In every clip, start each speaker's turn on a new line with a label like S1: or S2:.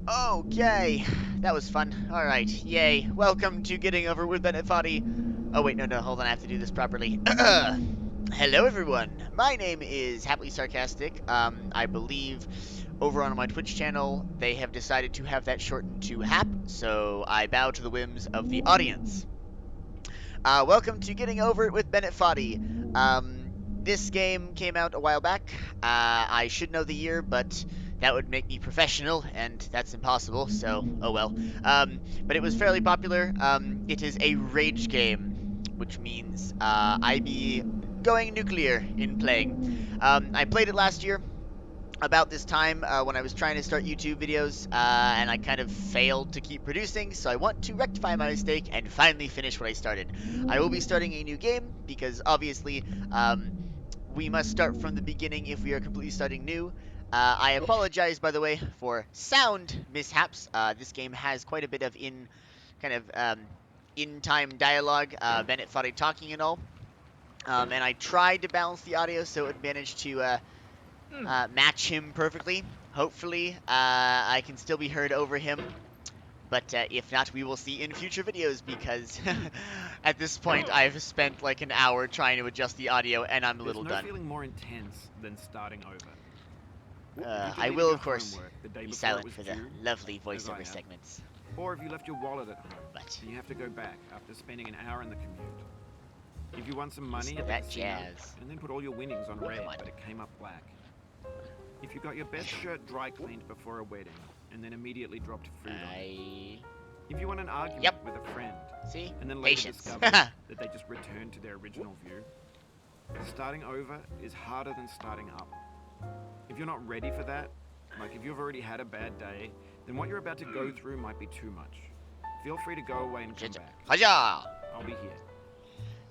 S1: Okay, that was fun. Alright, yay. Welcome to Getting Over with Bennett Foddy. Oh, wait, no, hold on, I have to do this properly. Hello, everyone. My name is Happily Sarcastic. I believe over on my Twitch channel, they have decided to have that shortened to HAP, so I bow to the whims of the audience. Welcome to Getting Over It with Bennett Foddy. This game came out a while back. I should know the year, but that would make me professional, and that's impossible, so oh well. But it was fairly popular. It is a rage game, which means I be going nuclear in playing. I played it last year about this time when I was trying to start YouTube videos, and I kind of failed to keep producing, so I want to rectify my mistake and finally finish what I started. I will be starting a new game, because obviously, we must start from the beginning if we are completely starting new. I apologize, by the way, for sound mishaps. This game has quite a bit of in-time dialogue, Bennett Foddy talking and all. And I tried to balance the audio so it would manage to match him perfectly. Hopefully, I can still be heard over him. But if not, we will see in future videos, because at this point, I've spent like an hour trying to adjust the audio, and I'm a little
S2: There's no
S1: done.
S2: feeling more intense than starting over.
S1: I will, of course, be silent for the lovely voiceover segments.
S2: Or if you left your wallet at home,
S1: But
S2: and you have to go back after spending an hour in the commute. If you won some money at
S1: that
S2: the casino,
S1: jazz.
S2: and then put all your winnings on red,
S1: Come on.
S2: but it came up black. If you got your best shirt dry cleaned before a wedding, and then immediately dropped food on it. If you won an argument with a friend,
S1: See?
S2: and then later
S1: Patience.
S2: discovered that they just returned to their original view. Starting over is harder than starting up. If you're not ready for that, like if you've already had a bad day, then what you're about to go through might be too much. Feel free to go away and come back.
S1: Haja!
S2: I'll be here.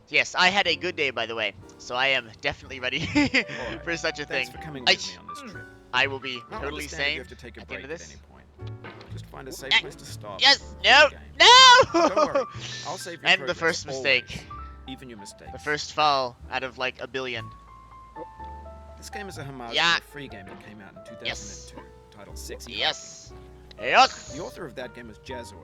S1: Yes, I had a good day, by the way, so I am definitely ready
S2: Right.
S1: for such a
S2: Thanks
S1: thing.
S2: for coming with me on this trip.
S1: I will be
S2: I'll
S1: totally
S2: understand if
S1: sane
S2: you have to take a
S1: at the end
S2: break
S1: of
S2: at
S1: this.
S2: any point. Just find a safe place to stop.
S1: Yes!
S2: and
S1: No!
S2: begin the game.
S1: No!
S2: Don't worry, I'll save your
S1: And the
S2: progress
S1: first mistake.
S2: always, even your mistakes.
S1: The first fall out of like a billion.
S2: This game is a homage
S1: Yeah.
S2: to a free game that came out in 2002, titled Sexy
S1: Yes! Yes!
S2: Hiking. The author of that game was Jazuo,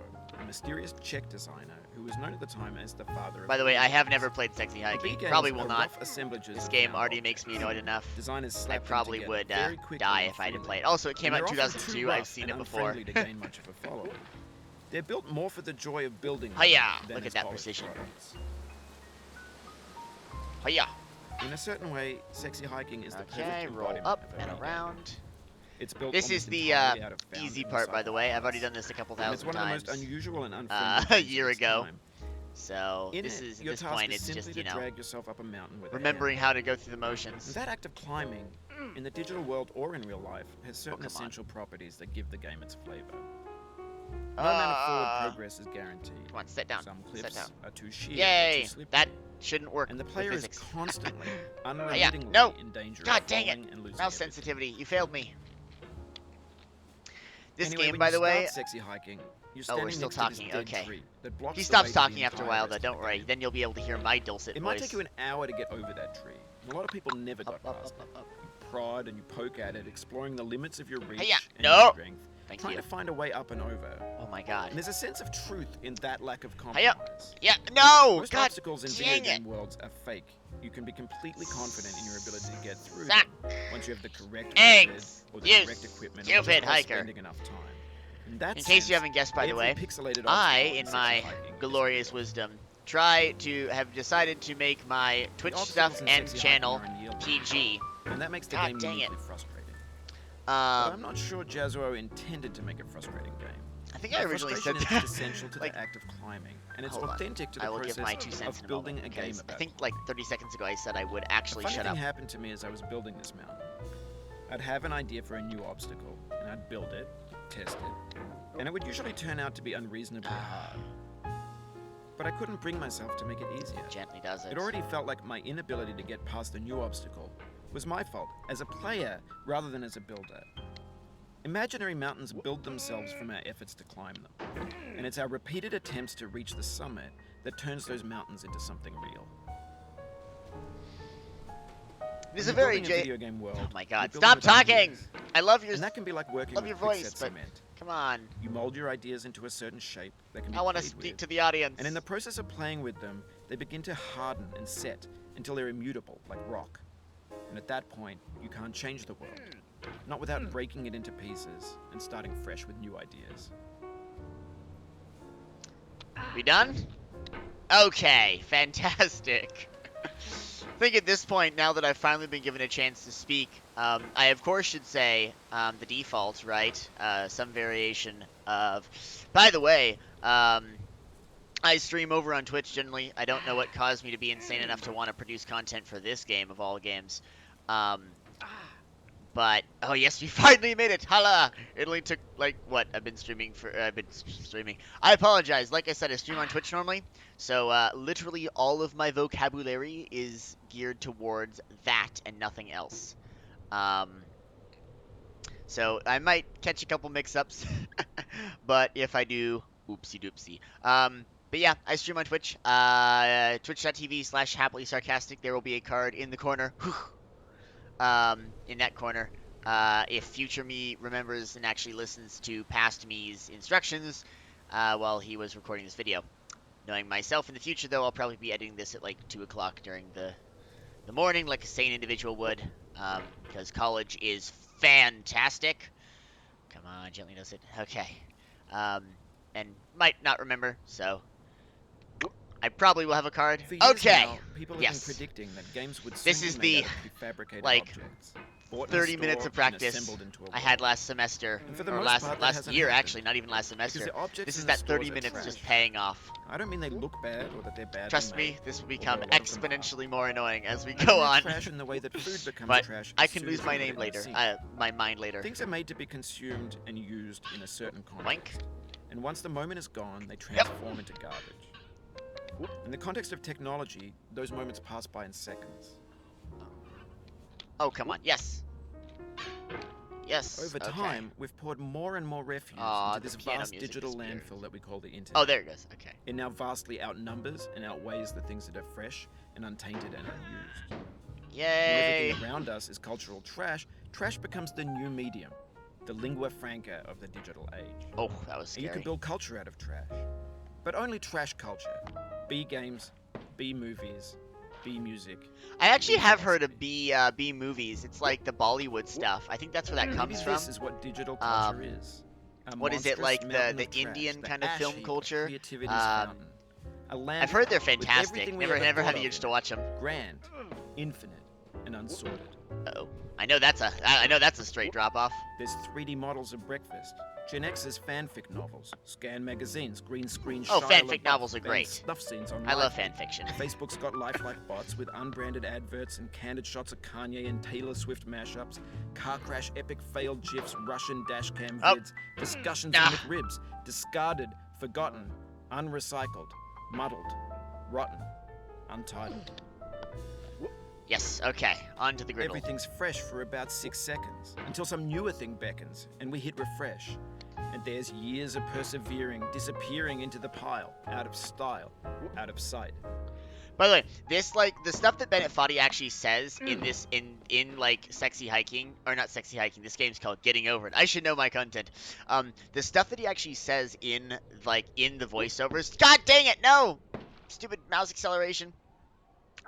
S2: a mysterious Czech designer who was known at the time as the father of...
S1: By the way, I have never played Sexy Hiking. Probably will not. This game already makes me annoyed enough.
S2: Designers
S1: I probably would die if I didn't play it. Also, it came out in 2002. I've seen it before.
S2: To gain much of a following. They're built more for the joy of building.
S1: Hiya!
S2: than
S1: Look
S2: as
S1: at that
S2: polished
S1: precision.
S2: products.
S1: Hiya!
S2: In a certain way, Sexy Hiking is the
S1: Okay,
S2: perfect
S1: roll
S2: embodiment
S1: up
S2: of a
S1: and
S2: game.
S1: around.
S2: It's built
S1: This is
S2: almost
S1: the
S2: entirely out of found
S1: easy
S2: and
S1: part, by the way. I've
S2: cyclones.
S1: already done this a couple
S2: And it's
S1: thousand
S2: one of the
S1: times.
S2: most unusual and
S1: a
S2: unfriendly games
S1: year
S2: of its
S1: ago.
S2: time.
S1: So
S2: In
S1: this
S2: it,
S1: is at
S2: your
S1: this
S2: task
S1: point,
S2: is
S1: it's
S2: simply
S1: just
S2: to drag yourself up a mountain with
S1: remembering
S2: a
S1: how to go through the
S2: hammer.
S1: motions.
S2: And that act of climbing, in the digital world or in real life, has certain
S1: come on.
S2: essential properties that give the game its flavor. No amount of forward progress is guaranteed.
S1: Come on, sit down.
S2: Some
S1: Sit
S2: cliffs
S1: down.
S2: are too sheer, or
S1: Yay!
S2: too slippery,
S1: That shouldn't work
S2: and the
S1: with
S2: player is
S1: physics.
S2: constantly,
S1: Yeah,
S2: unremittingly
S1: no!
S2: in danger
S1: God
S2: of
S1: dang it!
S2: falling and losing
S1: Mouse
S2: everything.
S1: sensitivity. You failed me. This
S2: Anyway,
S1: game,
S2: when
S1: by
S2: you
S1: the way...
S2: start Sexy Hiking, you're
S1: Oh, we're
S2: standing
S1: still
S2: next to this
S1: talking,
S2: dead
S1: okay.
S2: tree that blocks
S1: He
S2: the way
S1: stops
S2: to the
S1: talking after a
S2: entire
S1: while,
S2: rest
S1: though.
S2: of
S1: Don't
S2: the
S1: worry.
S2: game.
S1: Then you'll be able to hear my dulcet
S2: It
S1: voice.
S2: might take you an hour to get over that tree. And a lot of people never got
S1: Up,
S2: past it.
S1: up.
S2: You prod and you poke at it, exploring the limits of your reach
S1: Hiya!
S2: and
S1: No!
S2: your strength,
S1: Thank
S2: trying
S1: you.
S2: to find a way up and over.
S1: Oh my god.
S2: And there's a sense of truth in that lack of
S1: Hiya!
S2: compromise.
S1: Yeah, no!
S2: Most
S1: God
S2: obstacles in video
S1: dang
S2: game
S1: it!
S2: worlds are fake. You can be completely confident in your ability to get through
S1: Suck.
S2: them once you have the correct
S1: Eggs.
S2: method or the
S1: You
S2: correct equipment or
S1: stupid
S2: just by
S1: hiker.
S2: spending enough time. In that
S1: In case you
S2: sense,
S1: haven't guessed, by the
S2: every
S1: way,
S2: pixelated
S1: I,
S2: obstacle
S1: in
S2: Sexy
S1: my
S2: Hiking is
S1: glorious
S2: real.
S1: wisdom, have decided to make my Twitch
S2: The
S1: stuff
S2: obstacles in
S1: and
S2: Sexy Hiking
S1: channel
S2: are unyielding,
S1: PG.
S2: and that makes the
S1: God
S2: game
S1: dang it.
S2: uniquely frustrating. But I'm
S1: Um,
S2: not sure Jazuo intended to make a frustrating game.
S1: I think I originally said
S2: Frustration
S1: that.
S2: is essential to
S1: like,
S2: the act of climbing, and it's
S1: hold on.
S2: authentic to the
S1: I will
S2: process
S1: give my 2 cents
S2: of
S1: in a
S2: building
S1: moment,
S2: a game
S1: because I
S2: about
S1: think like 30 seconds ago I said I would actually
S2: a funny
S1: shut
S2: thing
S1: up.
S2: happened to me as I was building this mountain. I'd have an idea for a new obstacle, and I'd build it, test it, and it would usually turn out to be unreasonably hard. But I couldn't bring myself to make it easier.
S1: Gently does it.
S2: It already felt like my inability to get past a new obstacle was my fault, as a player rather than as a builder. Imaginary mountains build themselves from our efforts to climb them, and it's our repeated attempts to reach the summit that turns those mountains into something real.
S1: This is
S2: When
S1: a
S2: you're
S1: very
S2: building a video game world,
S1: Oh my
S2: you're
S1: god!
S2: building
S1: Stop
S2: with
S1: talking!
S2: ideas.
S1: I love your
S2: And that can be like working
S1: love
S2: with
S1: your voice,
S2: quickset
S1: but
S2: cement.
S1: come on.
S2: You mold your ideas into a certain shape that can be
S1: I want to
S2: played
S1: speak
S2: with.
S1: to the audience.
S2: And in the process of playing with them, they begin to harden and set until they're immutable, like rock. And at that point, you can't change the world. Not without breaking it into pieces and starting fresh with new ideas.
S1: We done? Okay, fantastic. I think at this point, now that I've finally been given a chance to speak, I of course should say the default, right? Some variation of. By the way, I stream over on Twitch generally. I don't know what caused me to be insane enough to want to produce content for this game of all games. But oh yes, we finally made it! Hala! It only took like what? I've been streaming. I apologize. Like I said, I stream on Twitch normally, so literally all of my vocabulary is geared towards that and nothing else. So I might catch a couple mix-ups, but if I do, oopsie doopsie. But yeah, I stream on Twitch. Twitch.tv/happily sarcastic. There will be a card in the corner. In that corner. If future me remembers and actually listens to past me's instructions while he was recording this video. Knowing myself in the future, though, I'll probably be editing this at like 2 o'clock during the morning, like a sane individual would, because college is fantastic. Come on, gently does it. Okay. And might not remember, so I probably will have a card.
S2: For years
S1: Okay.
S2: now, people have
S1: Yes.
S2: been predicting that games would
S1: This
S2: soon
S1: is
S2: be made
S1: the,
S2: out of prefabricated
S1: like,
S2: objects. Bought in a
S1: 30
S2: store
S1: minutes of
S2: and
S1: practice
S2: assembled into a
S1: I had
S2: world.
S1: last semester,
S2: And for the
S1: or
S2: most part, that
S1: last
S2: hasn't
S1: year
S2: happened,
S1: actually, not even last
S2: because
S1: semester.
S2: the objects
S1: This is
S2: in the
S1: that 30
S2: stores are
S1: minutes
S2: trash.
S1: just paying off.
S2: I don't mean they look bad or that they're badly
S1: Trust
S2: made,
S1: me, this will become
S2: although a lot of them are.
S1: exponentially more annoying as we
S2: I
S1: go
S2: mean they're
S1: on.
S2: trash in the way that food becomes
S1: But
S2: trash
S1: I
S2: as
S1: can
S2: soon
S1: lose
S2: as
S1: my
S2: you put it
S1: name
S2: in the
S1: later.
S2: sink.
S1: My mind later.
S2: Things are made to be consumed and used in a certain
S1: Boink.
S2: context. And once the moment is gone, they transform into garbage. In the context of technology, those moments pass by in seconds.
S1: Oh, come on. Yes. Yes.
S2: Over
S1: okay.
S2: time, we've poured more and more refuse
S1: Aw,
S2: into this
S1: the piano
S2: vast
S1: music
S2: digital
S1: disappeared.
S2: landfill that we call the internet.
S1: Oh, there it goes. Okay.
S2: It now vastly outnumbers and outweighs the things that are fresh and untainted and unused. When
S1: Yay.
S2: everything around us is cultural trash, trash becomes the new medium, the lingua franca of the digital age.
S1: Oh, that was
S2: And you
S1: scary.
S2: can build culture out of trash. But only trash culture. B games, B movies, B music.
S1: I actually
S2: B
S1: have heard of
S2: philosophy.
S1: B movies. It's like the Bollywood stuff. I think that's where that
S2: Maybe
S1: comes from.
S2: this is what digital culture
S1: Um,
S2: is. A
S1: what is it,
S2: monstrous
S1: like
S2: mountain
S1: the
S2: of trash,
S1: Indian
S2: the
S1: kind of
S2: ash
S1: film
S2: heap of
S1: culture?
S2: creativity's
S1: Um,
S2: fountain. A land
S1: I've heard they're
S2: with
S1: fantastic.
S2: everything we
S1: Never
S2: ever
S1: had
S2: thought
S1: the
S2: of
S1: urge
S2: in
S1: to
S2: it.
S1: watch them.
S2: Grand, infinite, and unsorted.
S1: Oh, I know that's a straight drop off.
S2: There's 3D models of breakfast, Gen X's fanfic novels, scan magazines, green screen
S1: Oh,
S2: Shia
S1: fanfic
S2: LaBeouf
S1: novels are
S2: banned
S1: great.
S2: Snuff scenes on
S1: I love
S2: Live Feed.
S1: fanfiction.
S2: Facebook's got lifelike bots with unbranded adverts and candid shots of Kanye and Taylor Swift mashups, car crash epic failed gifs, Russian dashcam
S1: Oh.
S2: vids, discussions
S1: Nah.
S2: of McRibs, discarded, forgotten, unrecycled, muddled, rotten, untitled.
S1: Yes. Okay. On to the griddle.
S2: Everything's fresh for about 6 seconds, until some newer thing beckons, and we hit refresh. And there's years of persevering, disappearing into the pile, out of style, out of sight.
S1: By the way, this like the stuff that Bennett Foddy actually says in this in like Sexy Hiking, or not Sexy Hiking. This game's called Getting Over It. I should know my content. The stuff that he actually says in the voiceovers. God dang it! No, stupid mouse acceleration.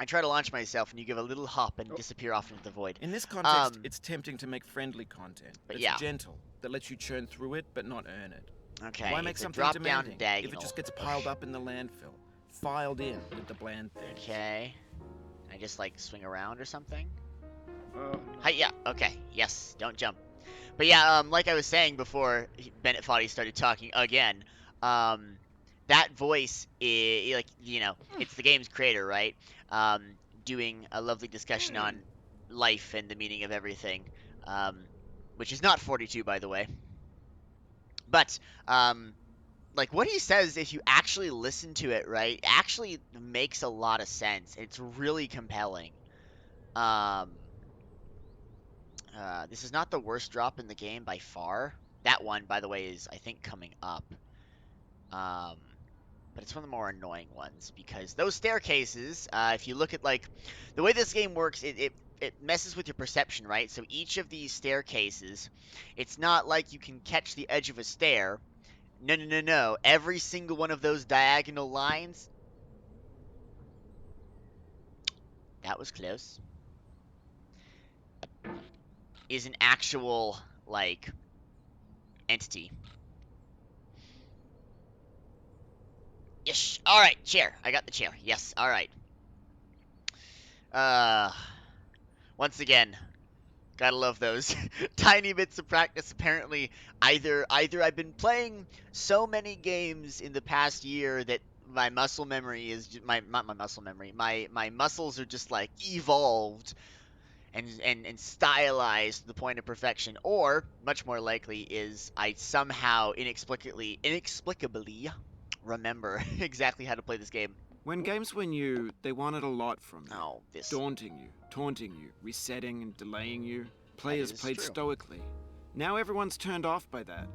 S1: I try to launch myself, and you give a little hop and disappear off into the void.
S2: In this context, it's tempting to make friendly content
S1: But
S2: that's
S1: yeah.
S2: gentle, that lets you churn through it but not earn it.
S1: Okay.
S2: Why make
S1: it's a
S2: something
S1: drop down
S2: demanding
S1: diagonal.
S2: if it just gets piled up in the landfill, filed in with the bland things?
S1: Okay. Can I just like swing around or something? Hi, yeah. Okay. Yes. Don't jump. But yeah, like I was saying before, Bennett Foddy started talking again. That voice is like it's the game's creator, right? Doing a lovely discussion on life and the meaning of everything, which is not 42, by the way. But like what he says, if you actually listen to it, right, actually makes a lot of sense. It's really compelling. This is not the worst drop in the game by far. That one, by the way, is I think coming up. But it's one of the more annoying ones because those staircases, if you look at like the way this game works, it it messes with your perception, right? So each of these staircases, it's not like you can catch the edge of a stair. No, no, no, no. Every single one of those diagonal lines. That was close. Is an actual, like, entity. Yes. All right, chair. I got the chair. Yes. All right. Uh, once again, gotta love those tiny bits of practice. Apparently, either I've been playing so many games in the past year that my muscle memory is my not my muscle memory. My muscles are just like evolved and stylized to the point of perfection. Or much more likely is I somehow inexplicably remember exactly how to play this game.
S2: When games were new, they wanted a lot from you.
S1: Oh, this
S2: Daunting you, taunting you, resetting and delaying you.
S1: that
S2: Players
S1: is
S2: played
S1: true.
S2: stoically. Now everyone's turned off by that.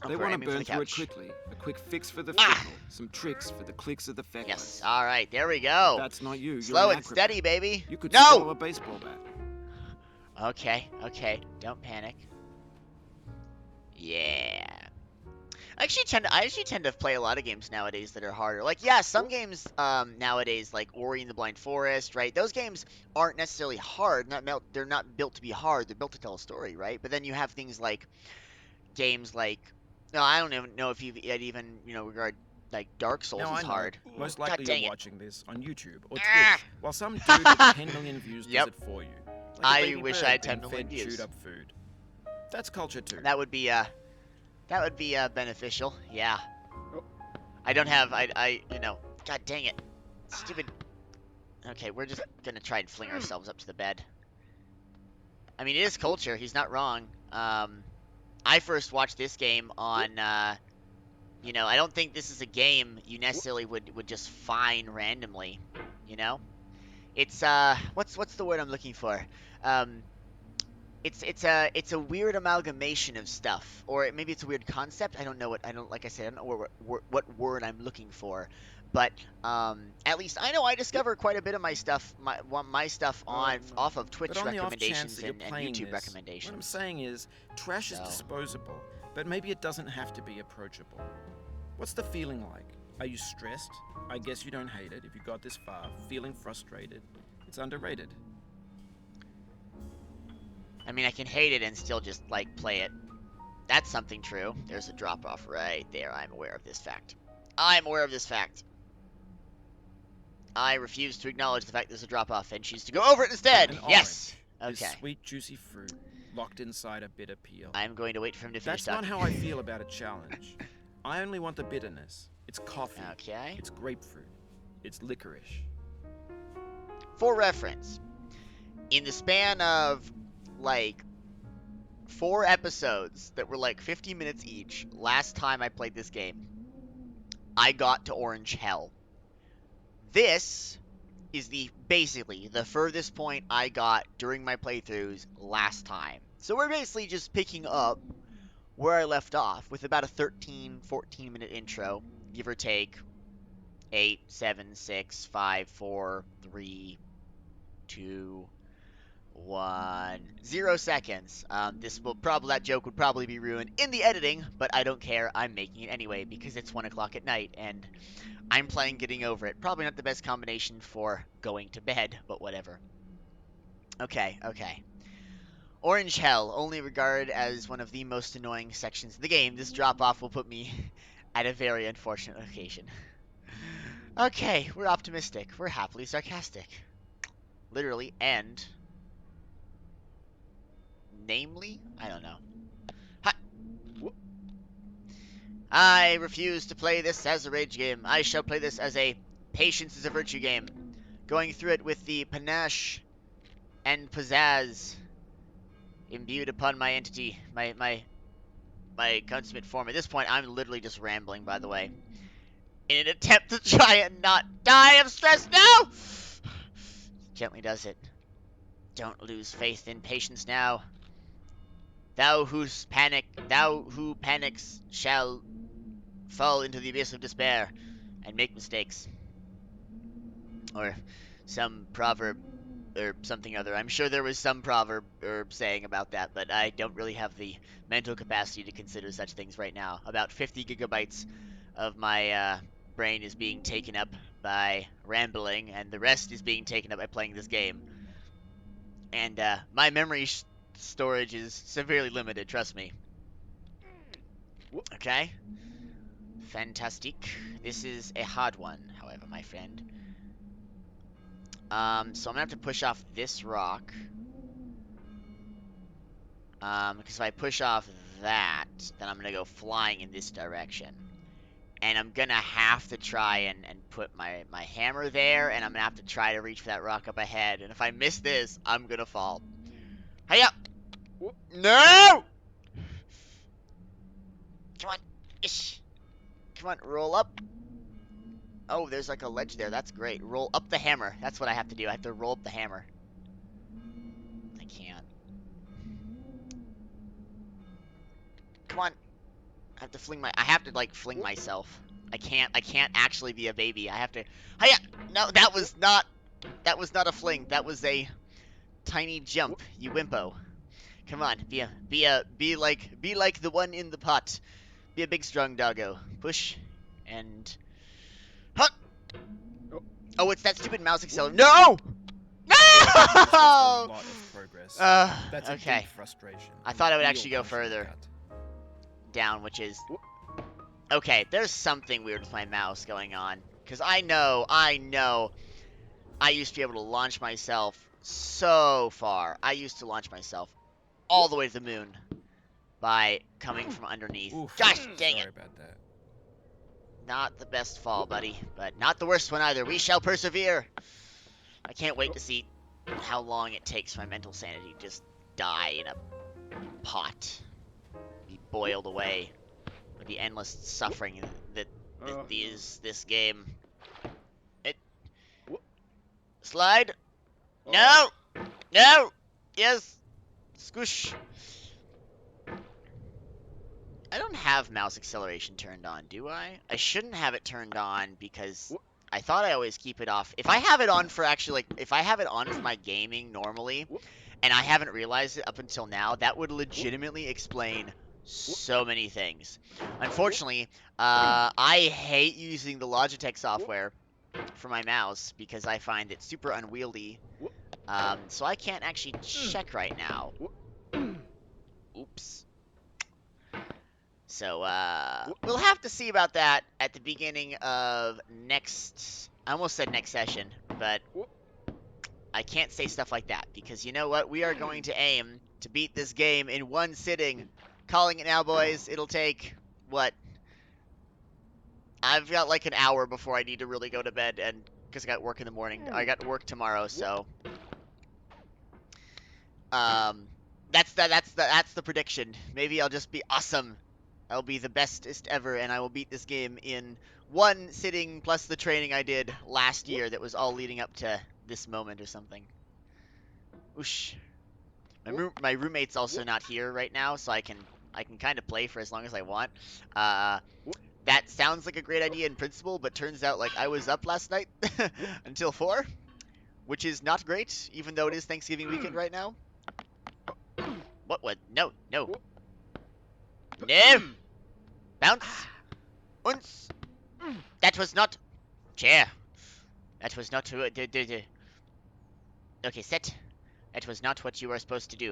S2: They
S1: Okay,
S2: want to
S1: aiming for
S2: burn
S1: the
S2: through it
S1: couch.
S2: quickly. A quick fix for the
S1: Ah!
S2: fickle. Some tricks for the clicks of the feckless.
S1: Yes. All right. There we go.
S2: That's not you. You're
S1: Slow
S2: an
S1: and steady,
S2: acrobat.
S1: baby.
S2: You could
S1: No.
S2: swallow a baseball bat.
S1: Okay. Okay. Don't panic. Yeah. I actually tend to play a lot of games nowadays that are harder. Like, yeah, some games nowadays, like Ori and the Blind Forest, right? Those games aren't necessarily hard. They're not built to be hard. They're built to tell a story, right? But then you have things like games like, no, I don't even know if you've even regard like Dark Souls
S2: Now
S1: as
S2: I know.
S1: hard.
S2: Most
S1: God
S2: likely
S1: dang
S2: you're
S1: it.
S2: watching this on YouTube or
S1: Ah!
S2: Twitch, while some dude with 10 million views does
S1: Yep.
S2: it for you. Like a
S1: I
S2: baby
S1: wish
S2: bird
S1: I had
S2: being
S1: 10 million
S2: fed
S1: views.
S2: chewed up food. That's culture too.
S1: That would be beneficial. Yeah. I don't have God dang it. Stupid. Okay, we're just gonna try and fling ourselves up to the bed. I mean, it is culture. He's not wrong. I first watched this game on, I don't think this is a game you necessarily would just find randomly. You know, it's what's the word I'm looking for? Um, it's a weird amalgamation of stuff, or maybe it's a weird concept. Like I said, I don't know what word I'm looking for, but at least I know I discover quite a bit of my stuff, my stuff on off of Twitch
S2: But on the off chance
S1: recommendations
S2: that you're
S1: and
S2: playing
S1: YouTube
S2: this, what I'm
S1: recommendations.
S2: saying is, trash is
S1: So.
S2: disposable, but maybe it doesn't have to be approachable. What's the feeling like? Are you stressed? I guess you don't hate it if you got this far. Feeling frustrated? It's underrated.
S1: I mean, I can hate it and still just like play it. That's something true. There's a drop off right there. I'm aware of this fact. I'm aware of this fact. I refuse to acknowledge the fact there's a drop off and choose to go over it instead.
S2: An
S1: Yes.
S2: orange
S1: Okay.
S2: is sweet, juicy fruit locked inside a bitter peel.
S1: I'm going to wait for him to finish
S2: That's not
S1: talking.
S2: how I feel about a challenge. I only want the bitterness. It's coffee.
S1: Okay.
S2: It's grapefruit. It's licorice.
S1: For reference, in the span of like 4 episodes that were like 50 minutes each, last time I played this game, I got to Orange Hell. This is basically the furthest point I got during my playthroughs last time. So we're basically just picking up where I left off with about a 13-14 minute intro, give or take 8, 7, 6, 5, 4, 3, 2, 1, 0 seconds. That joke would probably be ruined in the editing, but I don't care. I'm making it anyway because it's 1 o'clock at night and I'm playing Getting Over It. Probably not the best combination for going to bed, but whatever. Okay. Orange Hell, only regarded as one of the most annoying sections of the game. This drop-off will put me at a very unfortunate location. Okay, we're optimistic. We're happily sarcastic. Literally, and... namely? I don't know. Ha! I refuse to play this as a rage game. I shall play this as a patience is a virtue game. Going through it with the panache and pizzazz imbued upon my entity, my consummate form. At this point, I'm literally just rambling, by the way. In an attempt to try and not die of stress. No! Gently does it. Don't lose faith in patience now. Thou who panics shall fall into the abyss of despair and make mistakes. Or some proverb or something other. I'm sure there was some proverb or saying about that, but I don't really have the mental capacity to consider such things right now. About 50 gigabytes of my brain is being taken up by rambling, and the rest is being taken up by playing this game. And my memory storage is severely limited, trust me. Okay? Fantastic. This is a hard one, however, my friend. So I'm gonna have to push off this rock. Because if I push off that, then I'm gonna go flying in this direction. And I'm gonna have to try and put my hammer there, and I'm gonna have to try to reach for that rock up ahead. And if I miss this, I'm gonna fall. Hiya! No! Come on. Ish. Come on, roll up. Oh, there's like a ledge there. That's great. Roll up the hammer. That's what I have to do. I have to roll up the hammer. I can't. Come on. I have to fling my... I have to, like, fling myself. I can't actually be a baby. I have to... Hiya! No, that was not a fling. That was a tiny jump, you wimpo. Come on, be like the one in the pot. Be a big strong doggo. Push and huh. Oh, it's that stupid mouse accelerator. No! No!
S2: A lot of progress. That's a
S1: Okay.
S2: deep frustration.
S1: I thought I would
S2: Real
S1: actually go
S2: punch in the
S1: further
S2: gut.
S1: down, which is okay. There's something weird with my mouse going on, because I know I used to be able to launch myself so far. I used to launch myself all the way to the moon by coming from underneath.
S2: Oof,
S1: Gosh dang
S2: sorry
S1: it.
S2: about that.
S1: Not the best fall, buddy, but not the worst one either. We shall persevere. I can't wait to see how long it takes for my mental sanity to just die in a pot. Be boiled away with the endless suffering that is this game. It... Slide? No! No! Yes! Squish! I don't have mouse acceleration turned on, do I? I shouldn't have it turned on because I thought I always keep it off. If I have it on for actually, like, if I have it on for my gaming normally, and I haven't realized it up until now, that would legitimately explain so many things. Unfortunately, I hate using the Logitech software for my mouse because I find it super unwieldy. So I can't actually check right now. Oops. So, we'll have to see about that at the beginning of next... I almost said next session, but I can't say stuff like that, because you know what? We are going to aim to beat this game in one sitting. Calling it now, boys. It'll take, what? I've got like an hour before I need to really go to bed, and because I got work in the morning. I got work tomorrow, so... That's the prediction. Maybe I'll just be awesome. I'll be the bestest ever, and I will beat this game in one sitting, plus the training I did last year that was all leading up to this moment or something. Whoosh. My roommate's also not here right now, so I can kind of play for as long as I want. That sounds like a great idea in principle, but turns out like I was up last night until 4, which is not great, even though it is Thanksgiving weekend right now. What would? No, no. No! Bounce! Unce! That was not... Chair! That was not... Okay, set. That was not what you were supposed to do.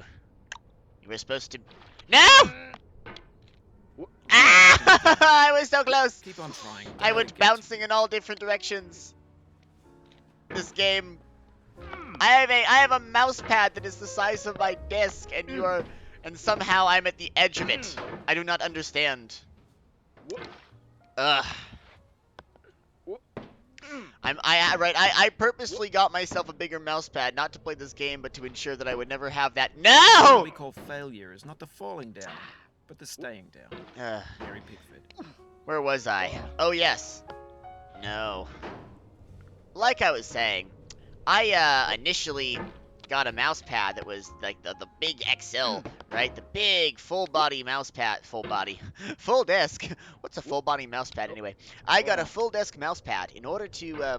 S1: You were supposed to... No! Ah! I was so close!
S2: Keep on trying.
S1: I went bouncing in all different directions. This game... I have a mouse pad that is the size of my desk, and you are... And somehow I'm at the edge of it. I do not understand. Ugh. I purposely got myself a bigger mouse pad, not to play this game, but to ensure that I would never have that. No!
S2: What we call failure is not the falling down, but the staying down. Mary Pickford.
S1: Where was I? Oh, yes. No. Like I was saying, I initially got a mouse pad that was like the big XL, right? The big full body mouse pad, full desk. What's a full body mouse pad anyway? I got a full desk mouse pad in order to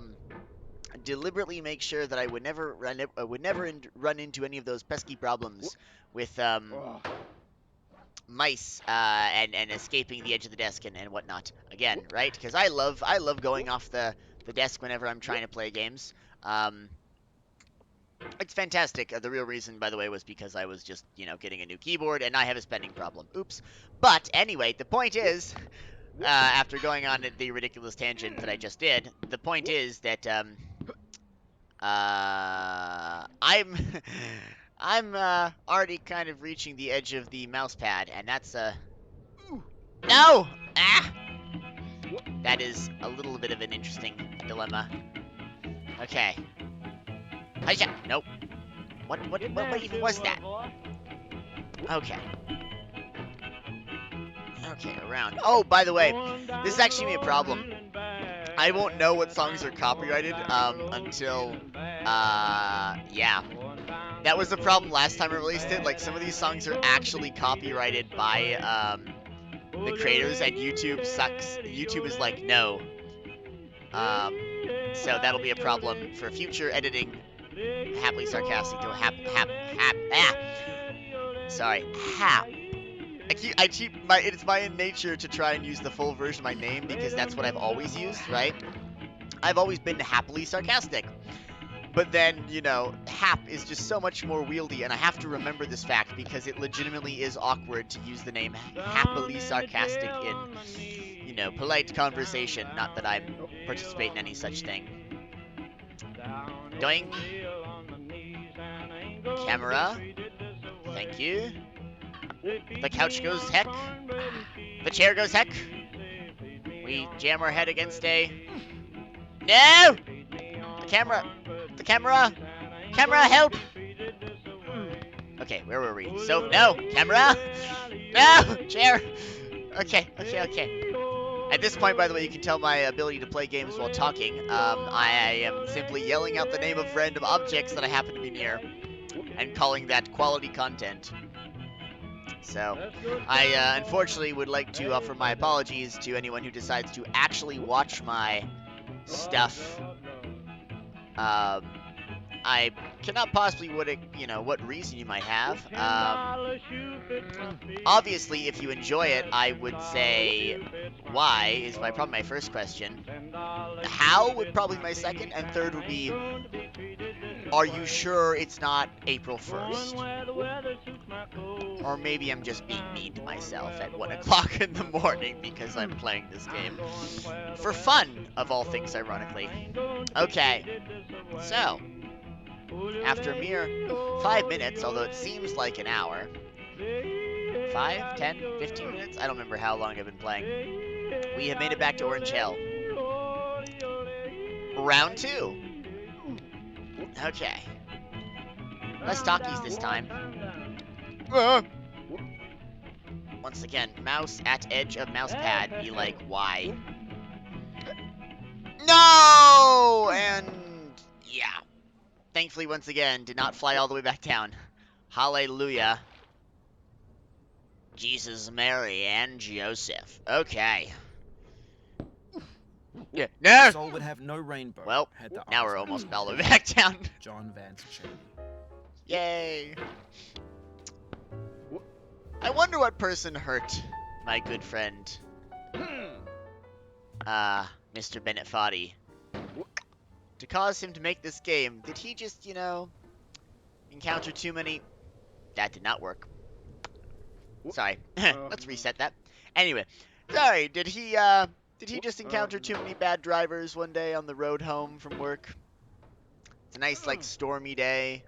S1: deliberately make sure that I would never run into any of those pesky problems with mice and escaping the edge of the desk and whatnot. Again, right? Because I love going off the desk whenever I'm trying to play games. Um, it's fantastic. The real reason, by the way, was because I was just, getting a new keyboard, and I have a spending problem. Oops. But anyway, the point is, after going on the ridiculous tangent that I just did, the point is that I'm I'm already kind of reaching the edge of the mouse pad, and that's no! Ah! That is a little bit of an interesting dilemma. Okay. Hiya! Nope. What even was that? Okay. Okay, around. Oh, by the way, this is actually a problem. I won't know what songs are copyrighted until yeah. That was the problem last time I released it. Like, some of these songs are actually copyrighted by the creators, and YouTube sucks. YouTube is like, no. So that'll be a problem for future editing. Happily sarcastic to sorry, hap. It's my nature to try and use the full version of my name because that's what I've always used, right? I've always been happily sarcastic. But then, hap is just so much more wieldy, and I have to remember this fact because it legitimately is awkward to use the name happily sarcastic in, polite conversation. Not that I participate in any such thing. Doink. Camera. Thank you. The couch goes heck. The chair goes heck. We jam our head against a... No! The camera! The camera! Camera, help! Okay, where were we? So, no! Camera! No! Chair! Okay. At this point, by the way, you can tell my ability to play games while talking. I am simply yelling out the name of random objects that I happen to be near, and calling that quality content. So, I unfortunately would like to offer my apologies to anyone who decides to actually watch my stuff. I cannot possibly what reason you might have. Obviously, if you enjoy it, I would say why is probably my first question. How would probably be my second, and third would be, are you sure it's not April 1st? Or maybe I'm just being mean to myself at 1 o'clock in the morning because I'm playing this game. For fun, of all things, ironically. Okay, so, after a mere 5 minutes, although it seems like an hour, 5, 10, 15 minutes? I don't remember how long I've been playing. We have made it back to Orange Hill. Round 2. Okay. Less talkies this time. Once again, mouse at edge of mouse pad. Be like, why? No! And yeah. Thankfully, once again, did not fly all the way back down. Hallelujah. Jesus, Mary, and Joseph. Okay. Yeah. No!
S2: Soul would have no rainbow.
S1: Well,
S2: had the
S1: now
S2: eyes
S1: we're
S2: of
S1: almost all the way back down.
S2: John Vance Cheney.
S1: Yay. I wonder what person hurt my good friend, Mr. Bennett Foddy, to cause him to make this game. Did he just, encounter too many... That did not work. Sorry. Let's reset that. Anyway, sorry, did he just encounter too many bad drivers one day on the road home from work? It's a nice, stormy day.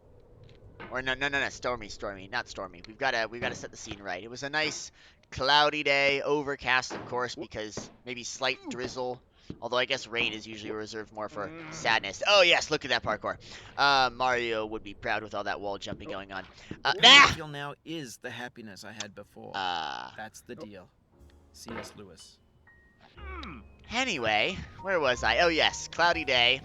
S1: Or no, stormy, not stormy. We've gotta set the scene right. It was a nice, cloudy day, overcast, of course, because maybe slight drizzle. Although I guess rain is usually reserved more for sadness. Oh yes, look at that parkour. Mario would be proud with all that wall jumping going on.
S2: How I feel now is the happiness I had before. That's the deal. C.S. Lewis.
S1: Anyway, where was I? Oh yes, cloudy day.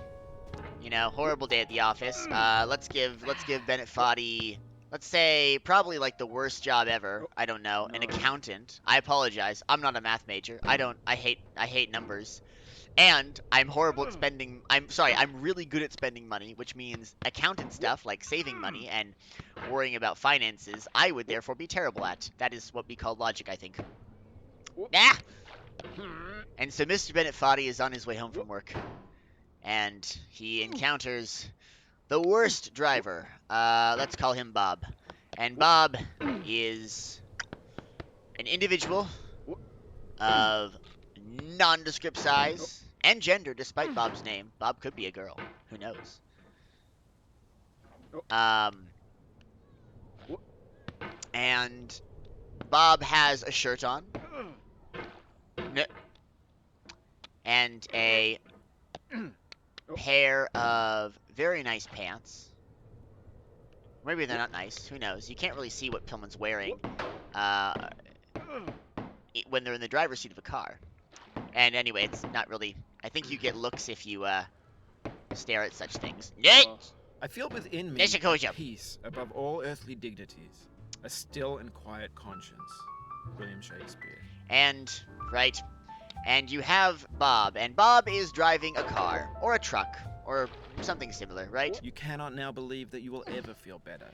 S1: Horrible day at the office. Let's give Bennett Foddy, let's say, probably like the worst job ever. I don't know, an accountant. I apologize. I'm not a math major. I hate numbers. And I'm horrible at spending. I'm really good at spending money, which means accountant stuff like saving money and worrying about finances, I would therefore be terrible at. That is what we call logic, I think. Ah! And so Mr. Bennett Foddy is on his way home from work, and he encounters the worst driver. Let's call him Bob. And Bob is an individual of nondescript size and gender, despite Bob's name. Bob could be a girl. Who knows? Um, and Bob has a shirt on and a pair of very nice pants. Maybe they're not nice. Who knows? You can't really see what someone's wearing when they're in the driver's seat of a car. And anyway, it's not really. I think you get looks if you stare at such things.
S2: I feel within me
S1: Yes,
S2: a peace above all earthly dignities, a still and quiet conscience. William Shakespeare.
S1: And, right, and you have Bob, and Bob is driving a car, or a truck, or something similar, right?
S2: You cannot now believe that you will ever feel better.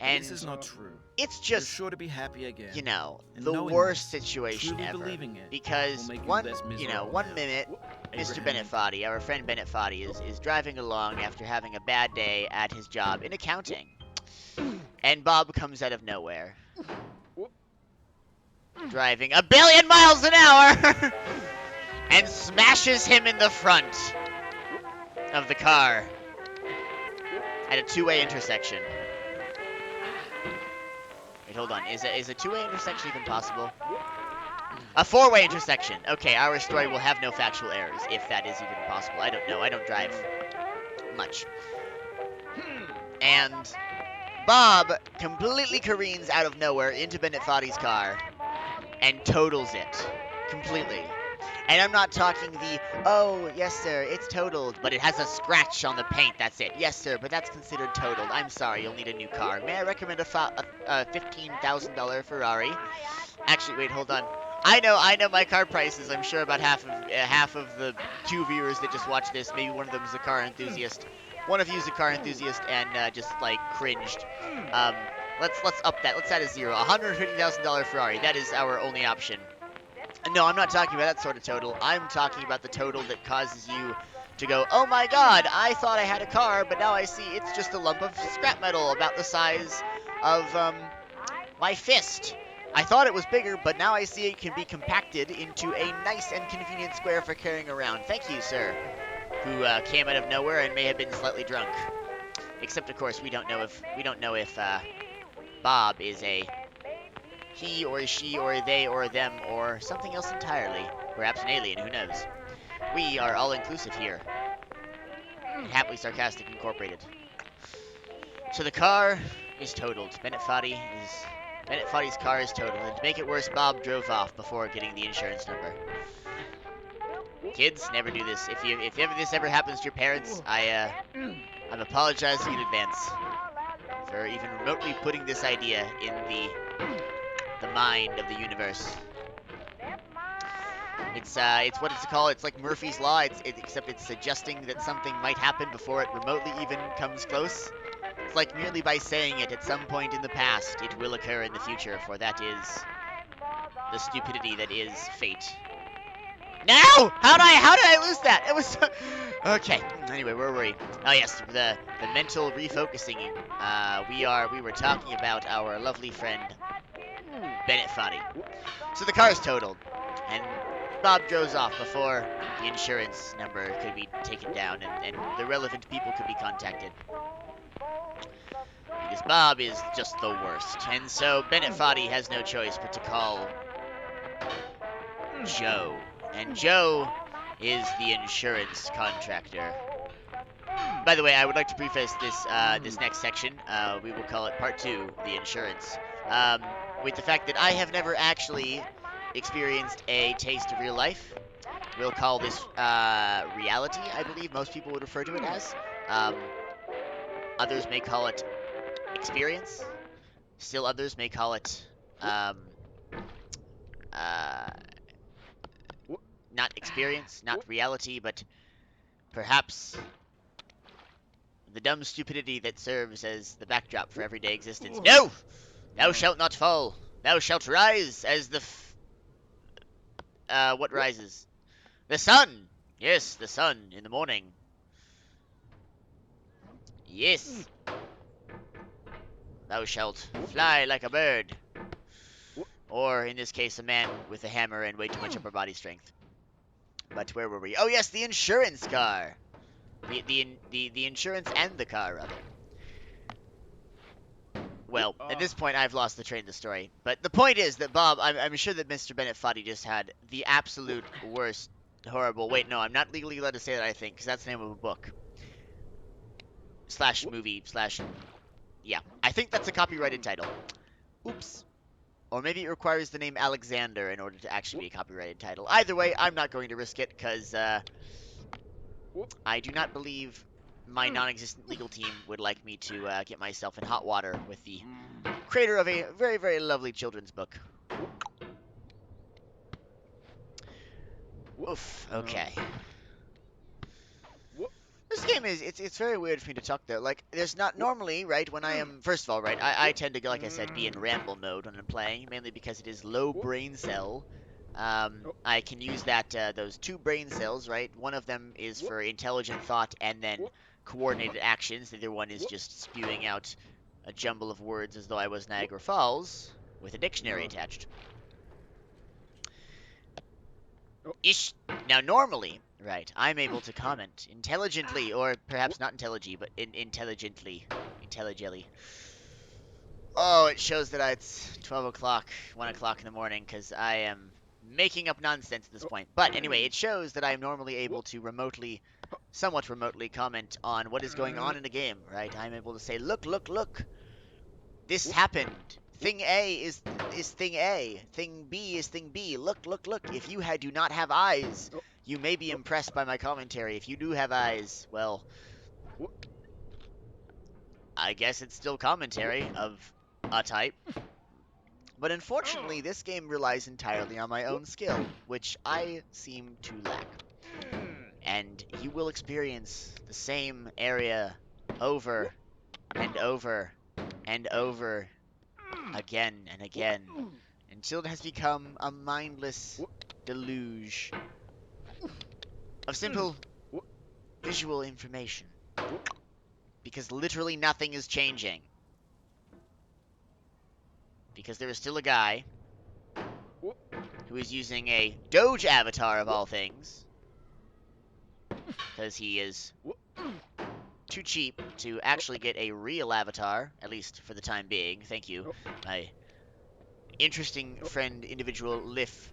S1: And
S2: this is not true.
S1: It's
S2: You're
S1: just,
S2: sure to be happy again.
S1: you know,
S2: And
S1: the
S2: knowing
S1: worst
S2: this,
S1: situation
S2: truly
S1: ever.
S2: believing it
S1: Because
S2: will make you
S1: one
S2: less miserable
S1: one
S2: now.
S1: minute, Mr.
S2: Abraham
S1: Bennett Foddy, our friend Bennett Foddy, is driving along after having a bad day at his job in accounting. And Bob comes out of nowhere, driving 1,000,000,000 miles an hour, and smashes him in the front of the car at a two-way intersection. Wait, hold on. Is a two-way intersection even possible? A four-way intersection. Okay, our story will have no factual errors, if that is even possible. I don't know. I don't drive much. And Bob completely careens out of nowhere into Bennett Foddy's car and totals it completely. And I'm not talking the, oh, yes, sir, it's totaled, but it has a scratch on the paint, that's it. Yes, sir, but that's considered totaled. I'm sorry, you'll need a new car. May I recommend a $15,000 Ferrari? Actually, wait, hold on. I know my car prices. I'm sure about half of the two viewers that just watched this, maybe one of them is a car enthusiast. One of you is a car enthusiast and just, like, cringed. Let's up that. Let's add a zero. $150,000 Ferrari. That is our only option. No, I'm not talking about that sort of total. I'm talking about the total that causes you to go, oh my god, I thought I had a car, but now I see it's just a lump of scrap metal about the size of, my fist. I thought it was bigger, but now I see it can be compacted into a nice and convenient square for carrying around. Thank you, sir, who came out of nowhere and may have been slightly drunk. Except, of course, we don't know if Bob is a he or she or they or them or something else entirely. Perhaps an alien, who knows? We are all-inclusive here at Happily Sarcastic Incorporated. So the car is totaled. Bennett Foddy's car is totaled. And to make it worse, Bob drove off before getting the insurance number. Kids, never do this. If ever this ever happens to your parents, I'm apologizing in advance for even remotely putting this idea in the mind of the universe. It's what it's called. It's like Murphy's Law. Except it's suggesting that something might happen before it remotely even comes close. It's like merely by saying it at some point in the past, it will occur in the future, for that is the stupidity that is fate. No! How did I lose that? It was okay. Anyway, where were we? Oh yes, the mental refocusing. We were talking about our lovely friend Bennett Foddy. So the car is totaled, and Bob drove off before the insurance number could be taken down and the relevant people could be contacted. Because Bob is just the worst. And so Bennett Foddy has no choice but to call Joe. And Joe is the insurance contractor. By the way, I would like to preface this next section, we will call it Part 2, the insurance, with the fact that I have never actually experienced a taste of real life. We'll call this reality, I believe most people would refer to it as. Others may call it experience. Still others may call it not not experience, not reality, but perhaps the dumb stupidity that serves as the backdrop for everyday existence. No! Thou shalt not fall. Thou shalt rise as what rises? The sun! Yes, the sun in the morning. Yes. Thou shalt fly like a bird. Or, in this case, a man with a hammer and way too much upper body strength. But where were we? Oh, yes, the insurance car. The insurance and the car, rather. Well, at this point, I've lost the train of the story. But the point is that, Bob, I'm sure that Mr. Bennett Foddy just had the absolute worst, horrible... Wait, no, I'm not legally allowed to say that, I think, because that's the name of a book. Slash movie, slash... Yeah, I think that's a copyrighted title. Oops. Or maybe it requires the name Alexander in order to actually be a copyrighted title. Either way, I'm not going to risk it, because, I do not believe my non-existent legal team would like me to get myself in hot water with the creator of a very, very lovely children's book. Oof, okay. This game is, it's very weird for me to talk though. Like, there's not normally, right, when I am, first of all, right, I tend to, like I said, be in ramble mode when I'm playing, mainly because it is low brain cell. I can use that, those 2 brain cells, right? One of them is for intelligent thought and then coordinated actions. The other one is just spewing out a jumble of words as though I was Niagara Falls with a dictionary attached. Ish. Now, normally, right, I'm able to comment intelligently, or perhaps not intelligently, but intelligently. Intelligently. Oh, it shows that it's 12 o'clock, 1 o'clock in the morning, because I am making up nonsense at this point. But anyway, it shows that I am normally able to remotely, somewhat remotely, comment on what is going on in a game, right? I'm able to say, look, look, look, this happened. Thing A is thing A. Thing B is thing B. Look, look, look. If you do not have eyes, you may be impressed by my commentary. If you do have eyes, well, I guess it's still commentary of a type. But unfortunately, this game relies entirely on my own skill, which I seem to lack. And you will experience the same area over and over and over again and again, until it has become a mindless deluge of simple visual information. Because literally nothing is changing. Because there is still a guy who is using a Doge avatar of all things. Because he is too cheap to actually get a real avatar, at least for the time being. Thank you, my interesting friend, individual, Liff,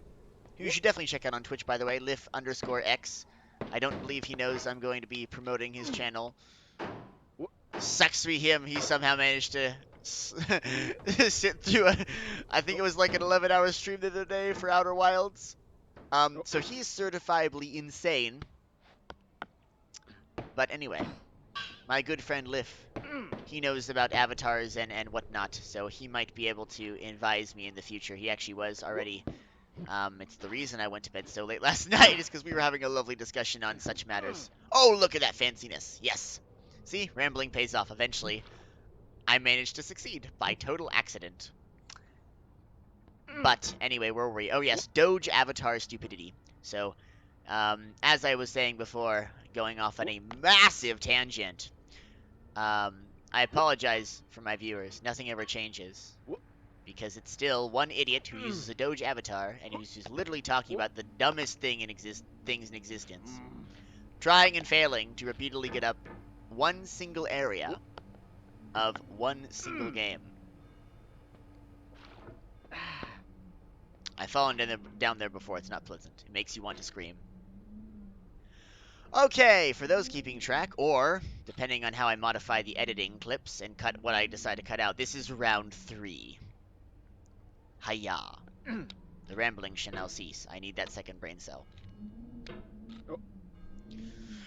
S1: who you should definitely check out on Twitch, by the way, Liff_X. I don't believe he knows I'm going to be promoting his channel. Sucks to be him, he somehow managed to sit through I think it was like an 11-hour stream the other day for Outer Wilds. So he's certifiably insane. But anyway, my good friend Liff, he knows about avatars and whatnot, so he might be able to advise me in the future. He actually was already. It's the reason I went to bed so late last night, is because we were having a lovely discussion on such matters. Oh, look at that fanciness. Yes. See, rambling pays off eventually. I managed to succeed by total accident. But anyway, where were we? Oh yes, Doge avatar stupidity. So, as I was saying before, going off on a massive tangent, I apologize for my viewers. Nothing ever changes. Because it's still one idiot who uses a Doge avatar and who's just literally talking about the dumbest things in existence. Trying and failing to repeatedly get up one single area of one single game. I've fallen down there before. It's not pleasant. It makes you want to scream. Okay, for those keeping track, or depending on how I modify the editing clips and cut what I decide to cut out, this is round 3. Hiya. The rambling shall now cease. I need that second brain cell.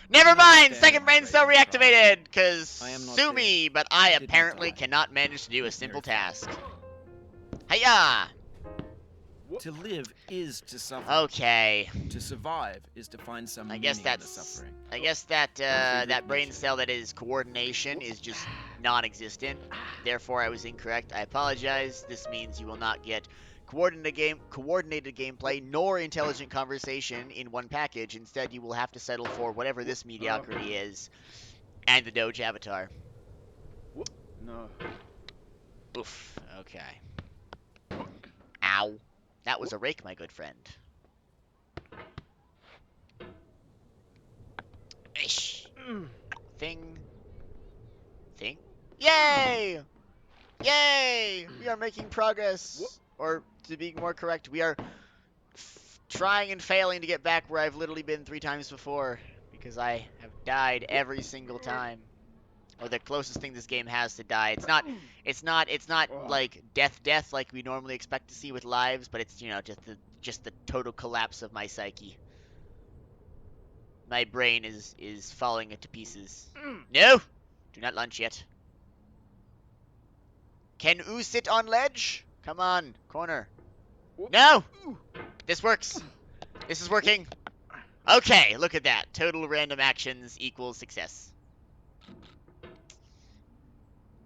S1: Never mind! Second brain cell reactivated! Because sue me, but I apparently cannot manage to do a simple task. Hiya!
S2: To live is to suffer.
S1: Okay.
S2: To survive is to find some
S1: I guess
S2: meaning in the
S1: that's.
S2: suffering.
S1: I guess that
S2: Friedrich
S1: that brain
S2: Nietzsche.
S1: cell that is coordination is just non-existent. Therefore, I was incorrect. I apologize. This means you will not get coordinated gameplay nor intelligent conversation in one package. Instead, you will have to settle for whatever this mediocrity is, and the Doge avatar.
S2: No.
S1: Oof. Okay. Ow. That was a rake, my good friend. Ish. Thing. Thing. Yay! Yay! We are making progress. Or, to be more correct, we are trying and failing to get back where I've literally been 3 times before. Because I have died every single time. Or the closest thing this game has to die. It's not like death like we normally expect to see with lives, but it's, just the total collapse of my psyche. My brain is falling into pieces. No! Do not lunch yet. Can oo sit on ledge? Come on, corner. No! This works. This is working. Okay, look at that. Total random actions equals success.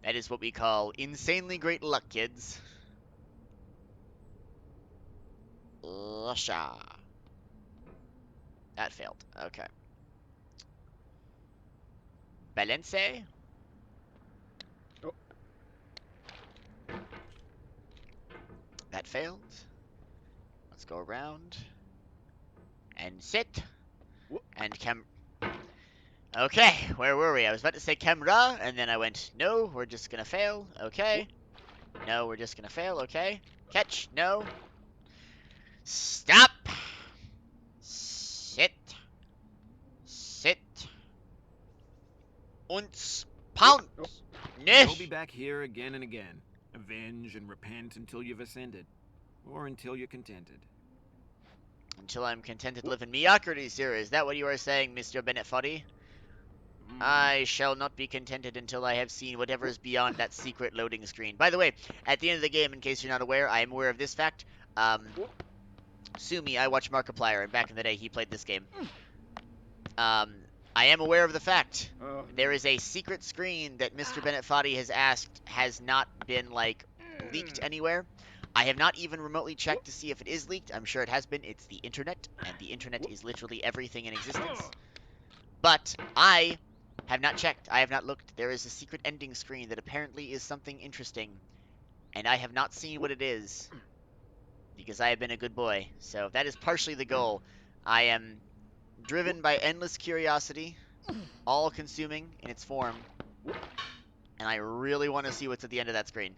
S1: That is what we call insanely great luck, kids. Lusha. That failed. Okay. Balance. That failed. Let's go around. And sit. And Okay, where were we? I was about to say camera, and then I went, no, we're just gonna fail. Okay. No, we're just gonna fail. Okay. Catch. No. Stop. Sit. Sit. Und pound.
S2: You'll be
S1: Nicht.
S2: back here again and again. Avenge and repent until you've ascended. Or until you're contented.
S1: Until I'm contented to live in mediocrity, sir. Is that what you are saying, Mr. Bennett Foddy? I shall not be contented until I have seen whatever is beyond that secret loading screen. By the way, at the end of the game, in case you're not aware, I am aware of this fact. Sue me, I watch Markiplier, and back in the day, he played this game. I am aware of the fact. There is a secret screen that Mr. Bennett Foddy has asked has not been, leaked anywhere. I have not even remotely checked to see if it is leaked. I'm sure it has been. It's the internet, and the internet is literally everything in existence. But I have not checked. I have not looked. There is a secret ending screen that apparently is something interesting, and I have not seen what it is, because I have been a good boy. So that is partially the goal. I am driven by endless curiosity, all-consuming in its form, and I really want to see what's at the end of that screen.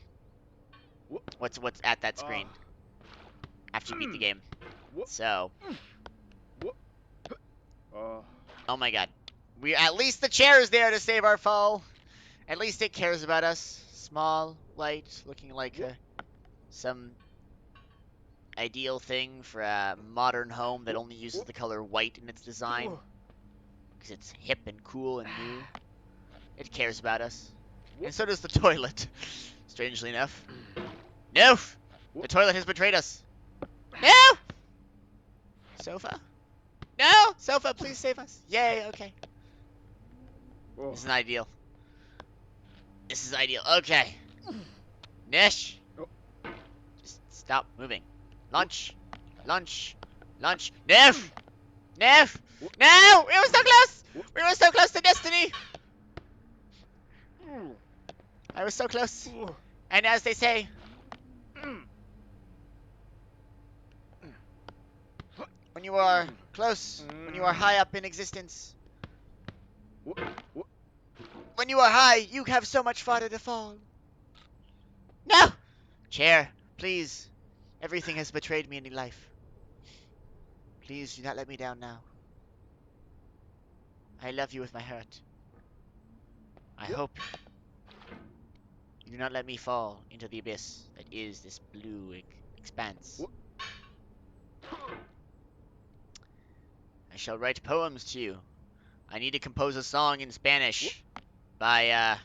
S1: What's at that screen after you beat the game. So, oh my god. At least the chair is there to save our fall. At least it cares about us. Small, light, looking like some ideal thing for a modern home that only uses the color white in its design. Because it's hip and cool and new. It cares about us. And so does the toilet. Strangely enough. No! The toilet has betrayed us. No! Sofa? No! Sofa, please save us. Yay, okay. This is ideal. This is ideal. Okay. Nish! Just stop moving. Lunch. Lunch. Lunch. Neff! Neff! No! We were so close! We were so close to destiny! I was so close. And as they say, when you are close, when you are high up in existence, when you are high, you have so much farther to fall. No! Chair, please. Everything has betrayed me in life. Please do not let me down now. I love you with my heart. I hope you do not let me fall into the abyss that is this blue expanse. I shall write poems to you. I need to compose a song in Spanish by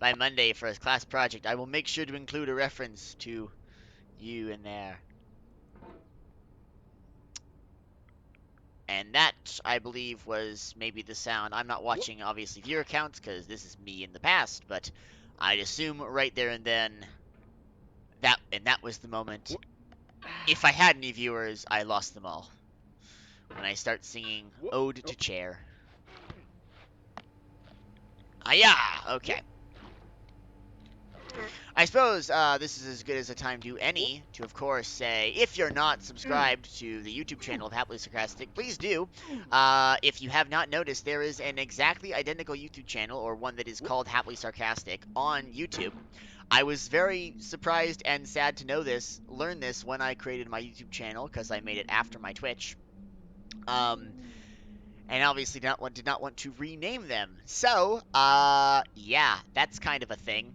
S1: Monday for a class project. I will make sure to include a reference to you in there. And that, I believe, was maybe the sound. I'm not watching, obviously, viewer counts, because this is me in the past, but I'd assume right there and then, that was the moment. If I had any viewers, I lost them all. When I start singing Ode to Chair. Ah, okay. I suppose this is as good as a time to any to, of course, say if you're not subscribed to the YouTube channel of Happily Sarcastic, please do. If you have not noticed, there is an exactly identical YouTube channel, or one that is called Happily Sarcastic, on YouTube. I was very surprised and sad to learn this when I created my YouTube channel, because I made it after my Twitch. And obviously did not want to rename them. So, yeah, that's kind of a thing.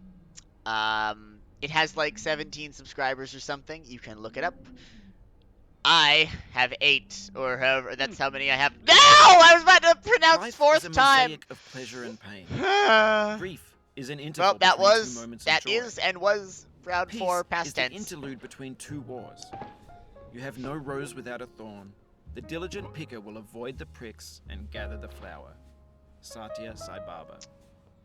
S1: It has like 17 subscribers or something. You can look it up. I have 8, or however, that's how many I have. No! I was about to pronounce
S2: Life is
S1: fourth
S2: a
S1: time!
S2: mosaic of pleasure and pain.
S1: Well,
S2: Grief is an interval between two moments of joy.
S1: and was round
S2: Peace
S1: 4
S2: is
S1: past
S2: the
S1: tense.
S2: interlude between two wars. You have no rose without a thorn. The diligent picker will avoid the pricks and gather the flower. Satya Sai Baba.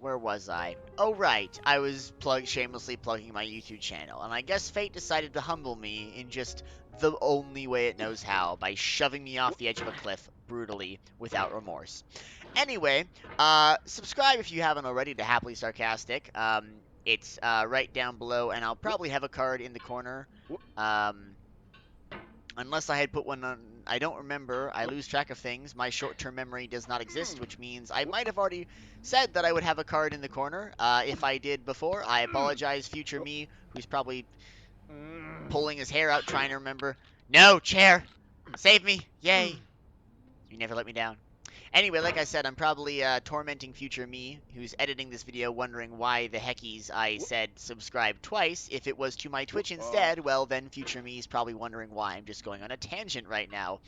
S1: Where was I? Oh, right. I was shamelessly plugging my YouTube channel, and I guess fate decided to humble me in just the only way it knows how, by shoving me off the edge of a cliff brutally, without remorse. Anyway, subscribe if you haven't already to Happily Sarcastic. It's right down below, and I'll probably have a card in the corner. Unless I had put one on, I don't remember. I lose track of things. My short-term memory does not exist, which means I might have already said that I would have a card in the corner. If I did before, I apologize, future me, who's probably pulling his hair out trying to remember. No, chair! Save me! Yay! You never let me down. Anyway, like I said, I'm probably tormenting future me, who's editing this video, wondering why the heckies I said subscribe twice. If it was to my Twitch instead, well, then future me is probably wondering why I'm just going on a tangent right now.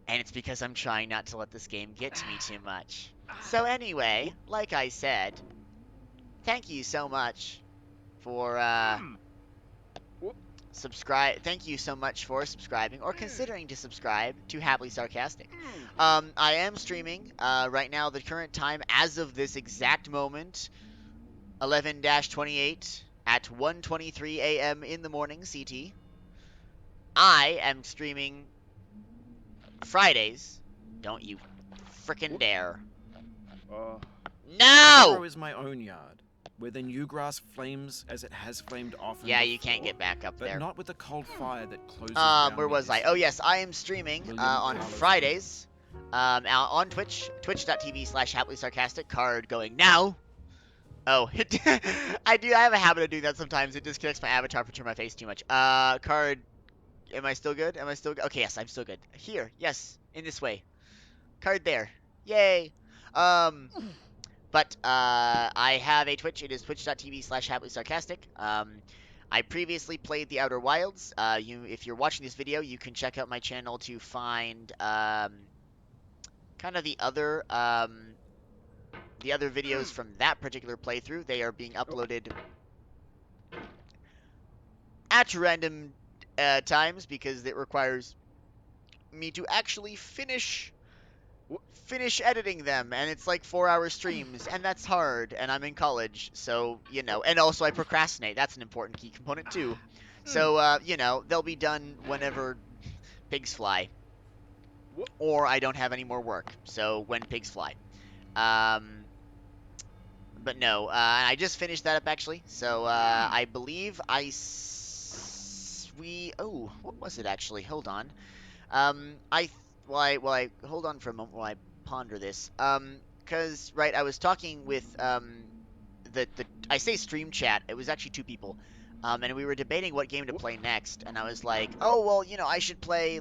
S1: And it's because I'm trying not to let this game get to me too much. So anyway, like I said, thank you so much for thank you so much for subscribing, or considering to subscribe, to Happily Sarcastic. I am streaming right now. The current time, as of this exact moment, 11-28 at 1:23 a.m. in the morning CT. I am streaming Fridays. Don't you frickin' dare. No!
S2: Tomorrow is my own yard, where the new grass flames as it has flamed often
S1: Yeah,
S2: before,
S1: you can't get back up
S2: but
S1: there.
S2: not with the cold fire that closes round
S1: Where
S2: me
S1: was
S2: this
S1: I? Oh,
S2: year.
S1: yes, I am streaming
S2: William
S1: on
S2: Carlos
S1: Fridays on Twitch, twitch.tv/happilysarcastic, card going now. Oh, I have a habit of doing that sometimes. It disconnects my avatar if I turn my face too much. Card, am I still good? Am I still good? Okay, yes, I'm still good. Here, yes, in this way. Card there. Yay. But I have a Twitch. It is twitch.tv/happilysarcastic. I previously played The Outer Wilds. If you're watching this video, you can check out my channel to find kind of the other videos from that particular playthrough. They are being uploaded at random times, because it requires me to actually finish editing them, and it's like 4-hour streams, and that's hard, and I'm in college, so, and also I procrastinate. That's an important key component too. So, they'll be done whenever pigs fly, or I don't have any more work, so when pigs fly. But no, I just finished that up, actually, so, I believe oh, what was it, actually? Hold on. Hold on for a moment while I ponder this. Cause, right, I was talking with, I say stream chat, it was actually 2 people. And we were debating what game to play next, and I was like, oh, well, I should play,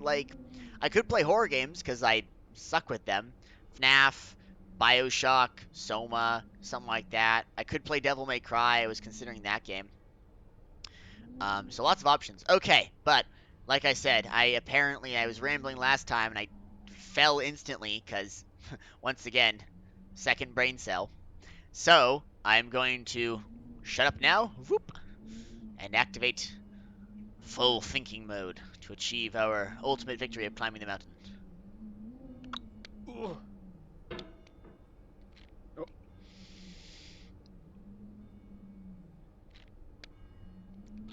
S1: I could play horror games, because I suck with them. FNAF, Bioshock, Soma, something like that. I could play Devil May Cry, I was considering that game. So lots of options. Okay, but like I said, I was rambling last time, and I fell instantly because, once again, second brain cell. So I'm going to shut up now, whoop, and activate full thinking mode to achieve our ultimate victory of climbing the mountain.
S2: Oh. Oh.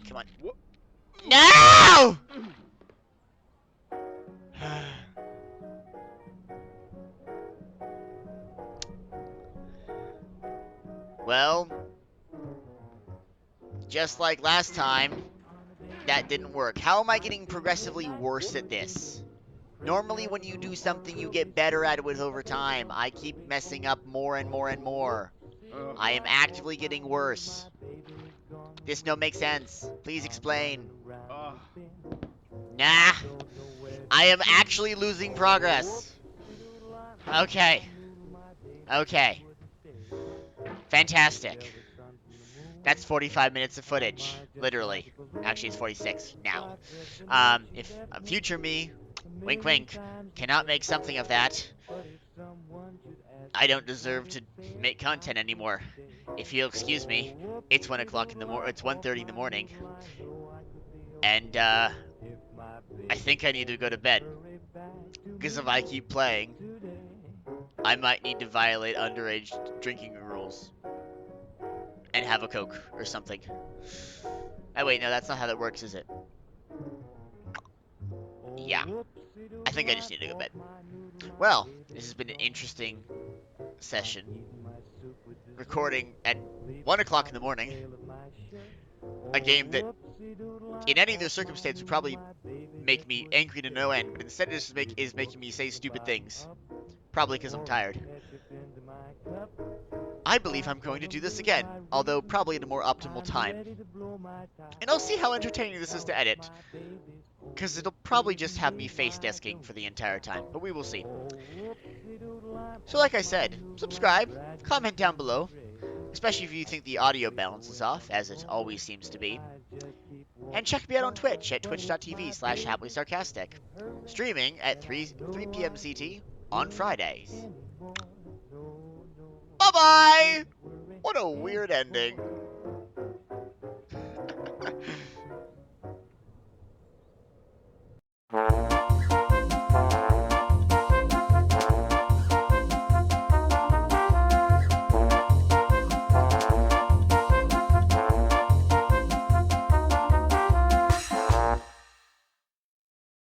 S1: Come on.
S2: What?
S1: No! Well, just like last time, that didn't work. How am I getting progressively worse at this? Normally, when you do something, you get better at it with over time. I keep messing up more and more and more. I am actively getting worse. This no make sense. Please explain.
S2: Oh.
S1: Nah. I am actually losing progress. Okay. Okay. Fantastic. That's 45 minutes of footage. Literally. Actually, it's 46 now. If future me, wink wink, cannot make something of that, I don't deserve to make content anymore. If you'll excuse me, it's 1 o'clock in the it's 1:30 in the morning, and I think I need to go to bed. Because if I keep playing, I might need to violate underage drinking rules and have a Coke or something. Oh wait, no, that's not how that works, is it? Yeah, I think I just need to go to bed. Well, this has been an interesting session. Recording at 1 o'clock in the morning. A game that, in any other circumstance, would probably make me angry to no end, but instead it just is making me say stupid things. Probably because I'm tired. I believe I'm going to do this again, although probably at a more optimal time. And I'll see how entertaining this is to edit, because it'll probably just have me face desking for the entire time, but we will see. So like I said, subscribe, comment down below, especially if you think the audio balance is off, as it always seems to be. And check me out on Twitch at twitch.tv/happilysarcastic, streaming at 3 p.m. CT on Fridays. Bye-bye! What a weird ending.